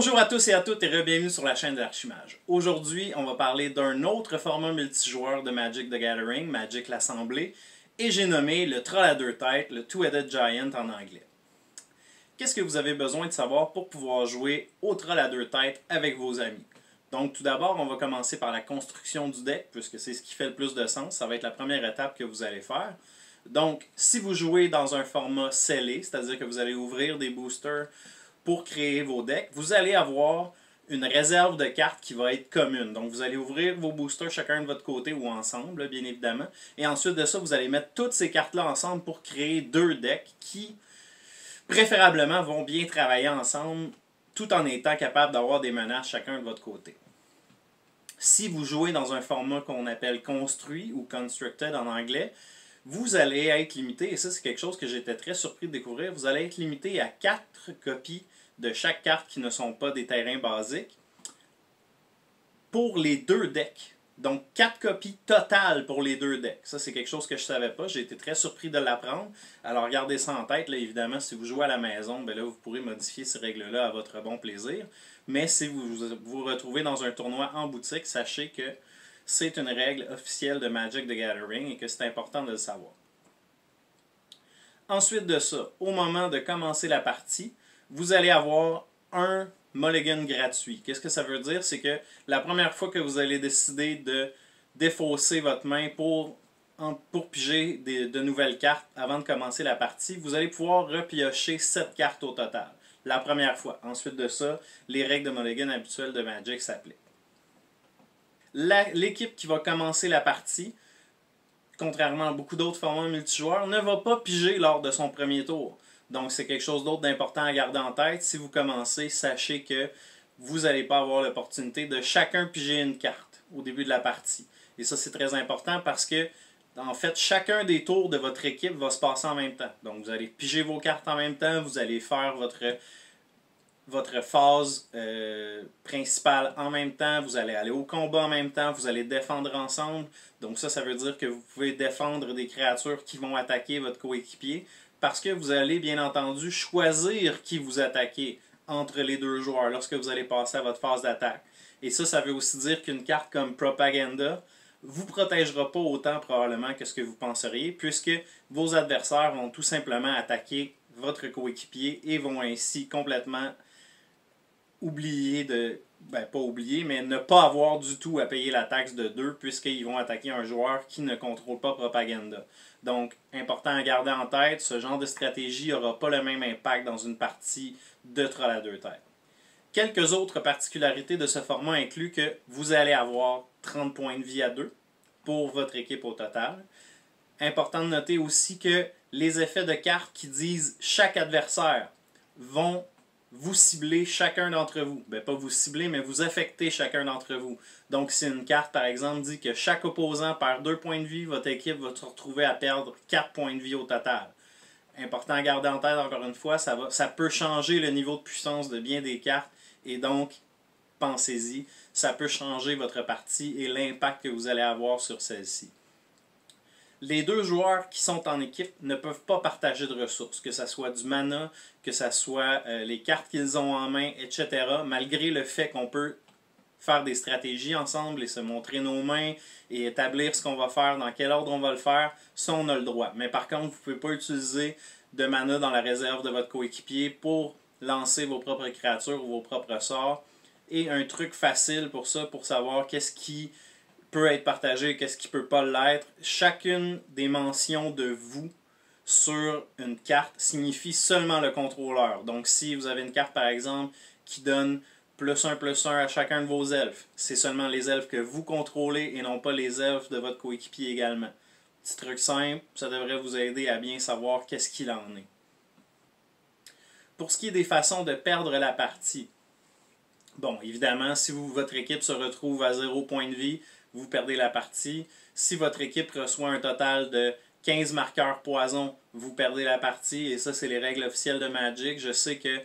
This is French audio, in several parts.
Bonjour à tous et à toutes et bienvenue sur la chaîne d'Archimage. Aujourd'hui, on va parler d'un autre format multijoueur de Magic the Gathering, Magic l'Assemblée, et j'ai nommé le Troll à deux têtes, le Two-Headed Giant en anglais. Qu'est-ce que vous avez besoin de savoir pour pouvoir jouer au Troll à deux têtes avec vos amis? Donc tout d'abord, on va commencer par la construction du deck, puisque c'est ce qui fait le plus de sens, ça va être la première étape que vous allez faire. Donc, si vous jouez dans un format scellé, c'est-à-dire que vous allez ouvrir des boosters pour créer vos decks, vous allez avoir une réserve de cartes qui va être commune. Donc, vous allez ouvrir vos boosters chacun de votre côté ou ensemble, bien évidemment. Et ensuite de ça, vous allez mettre toutes ces cartes-là ensemble pour créer deux decks qui, préférablement, vont bien travailler ensemble tout en étant capables d'avoir des menaces chacun de votre côté. Si vous jouez dans un format qu'on appelle construit ou constructed en anglais, vous allez être limité, et ça c'est quelque chose que j'étais très surpris de découvrir, vous allez être limité à 4 copies de chaque carte qui ne sont pas des terrains basiques pour les deux decks. Donc 4 copies totales pour les deux decks. Ça c'est quelque chose que je ne savais pas, j'ai été très surpris de l'apprendre. Alors gardez ça en tête, là, évidemment si vous jouez à la maison, ben là, vous pourrez modifier ces règles-là à votre bon plaisir. Mais si vous vous retrouvez dans un tournoi en boutique, sachez que c'est une règle officielle de Magic the Gathering et que c'est important de le savoir. Ensuite de ça, au moment de commencer la partie, vous allez avoir un mulligan gratuit. Qu'est-ce que ça veut dire? C'est que la première fois que vous allez décider de défausser votre main pour piger de nouvelles cartes avant de commencer la partie, vous allez pouvoir repiocher 7 cartes au total. La première fois. Ensuite de ça, les règles de mulligan habituelles de Magic s'appliquent. L'équipe qui va commencer la partie, contrairement à beaucoup d'autres formats multijoueurs, ne va pas piger lors de son premier tour. Donc c'est quelque chose d'autre d'important à garder en tête. Si vous commencez, sachez que vous n'allez pas avoir l'opportunité de chacun piger une carte au début de la partie. Et ça c'est très important parce que, en fait, chacun des tours de votre équipe va se passer en même temps. Donc vous allez piger vos cartes en même temps, vous allez faire votre phase principale en même temps, vous allez aller au combat en même temps, vous allez défendre ensemble. Donc ça veut dire que vous pouvez défendre des créatures qui vont attaquer votre coéquipier parce que vous allez bien entendu choisir qui vous attaquez entre les deux joueurs lorsque vous allez passer à votre phase d'attaque. Et ça veut aussi dire qu'une carte comme Propaganda vous protégera pas autant probablement que ce que vous penseriez puisque vos adversaires vont tout simplement attaquer votre coéquipier et vont ainsi complètement oublier pas oublier, mais ne pas avoir du tout à payer la taxe de 2 puisqu'ils vont attaquer un joueur qui ne contrôle pas Propaganda. Donc, important à garder en tête, ce genre de stratégie n'aura pas le même impact dans une partie de Troll à deux têtes. Quelques autres particularités de ce format incluent que vous allez avoir 30 points de vie à 2 pour votre équipe au total. Important de noter aussi que les effets de cartes qui disent chaque adversaire vont vous ciblez chacun d'entre vous. Ben, pas vous cibler, mais vous affectez chacun d'entre vous. Donc, si une carte, par exemple, dit que chaque opposant perd 2 points de vie, votre équipe va se retrouver à perdre 4 points de vie au total. Important à garder en tête, encore une fois, ça peut changer le niveau de puissance de bien des cartes, et donc, pensez-y, ça peut changer votre partie et l'impact que vous allez avoir sur celle-ci. Les deux joueurs qui sont en équipe ne peuvent pas partager de ressources, que ce soit du mana, que ce soit les cartes qu'ils ont en main, etc. Malgré le fait qu'on peut faire des stratégies ensemble et se montrer nos mains et établir ce qu'on va faire, dans quel ordre on va le faire, ça on a le droit. Mais par contre, vous ne pouvez pas utiliser de mana dans la réserve de votre coéquipier pour lancer vos propres créatures ou vos propres sorts. Et un truc facile pour ça, pour savoir qu'est-ce qui peut être partagé, qu'est-ce qui peut pas l'être. Chacune des mentions de vous sur une carte signifie seulement le contrôleur. Donc si vous avez une carte par exemple qui donne +1/+1 à chacun de vos elfes, c'est seulement les elfes que vous contrôlez et non pas les elfes de votre coéquipier également. Petit truc simple, ça devrait vous aider à bien savoir qu'est-ce qu'il en est. Pour ce qui est des façons de perdre la partie, bon, évidemment, si votre équipe se retrouve à 0 point de vie, vous perdez la partie. Si votre équipe reçoit un total de 15 marqueurs poison, vous perdez la partie. Et ça, c'est les règles officielles de Magic. Je sais que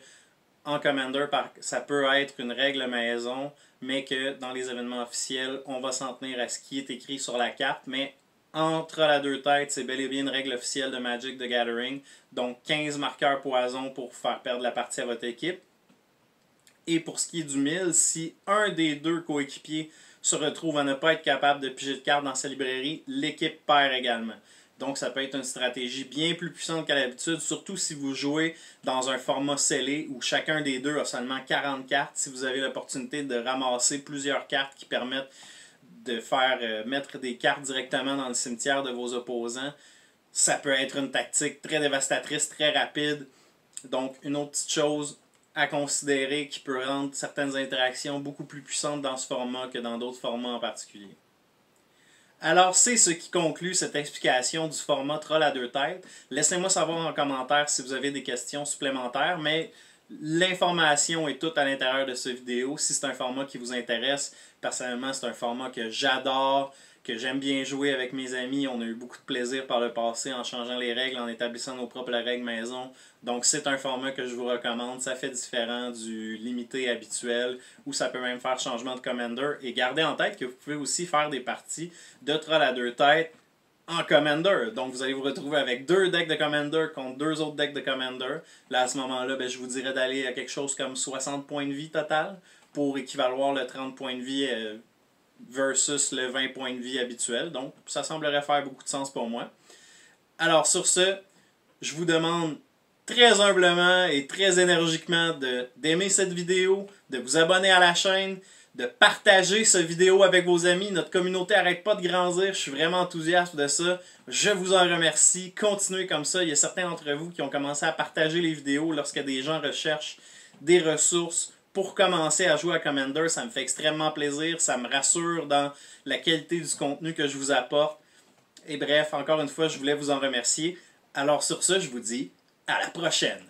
en Commander, ça peut être une règle maison, mais que dans les événements officiels, on va s'en tenir à ce qui est écrit sur la carte. Mais entre la deux têtes, c'est bel et bien une règle officielle de Magic the Gathering. Donc 15 marqueurs poison pour faire perdre la partie à votre équipe. Et pour ce qui est du 1000, si un des deux coéquipiers se retrouve à ne pas être capable de piger de cartes dans sa librairie, l'équipe perd également. Donc ça peut être une stratégie bien plus puissante qu'à l'habitude, surtout si vous jouez dans un format scellé où chacun des deux a seulement 40 cartes. Si vous avez l'opportunité de ramasser plusieurs cartes qui permettent de faire mettre des cartes directement dans le cimetière de vos opposants, ça peut être une tactique très dévastatrice, très rapide. Donc une autre petite chose à considérer qui peut rendre certaines interactions beaucoup plus puissantes dans ce format que dans d'autres formats en particulier. Alors, c'est ce qui conclut cette explication du format Troll à deux têtes. Laissez-moi savoir en commentaire si vous avez des questions supplémentaires, mais l'information est toute à l'intérieur de cette vidéo. Si c'est un format qui vous intéresse, personnellement, c'est un format que j'adore, que j'aime bien jouer avec mes amis. On a eu beaucoup de plaisir par le passé en changeant les règles, en établissant nos propres règles maison. Donc c'est un format que je vous recommande. Ça fait différent du limité habituel, ou ça peut même faire changement de Commander. Et gardez en tête que vous pouvez aussi faire des parties de Troll à deux têtes en Commander. Donc vous allez vous retrouver avec 2 decks de Commander contre 2 autres decks de Commander. Là à ce moment-là, je vous dirais d'aller à quelque chose comme 60 points de vie total pour équivaloir le 30 points de vie versus le 20 points de vie habituel. Donc, ça semblerait faire beaucoup de sens pour moi. Alors, sur ce, je vous demande très humblement et très énergiquement d'aimer cette vidéo, de vous abonner à la chaîne, de partager cette vidéo avec vos amis. Notre communauté n'arrête pas de grandir. Je suis vraiment enthousiaste de ça. Je vous en remercie. Continuez comme ça. Il y a certains d'entre vous qui ont commencé à partager les vidéos lorsque des gens recherchent des ressources pour commencer à jouer à Commander. Ça me fait extrêmement plaisir. Ça me rassure dans la qualité du contenu que je vous apporte. Et bref, encore une fois, je voulais vous en remercier. Alors sur ce, je vous dis à la prochaine.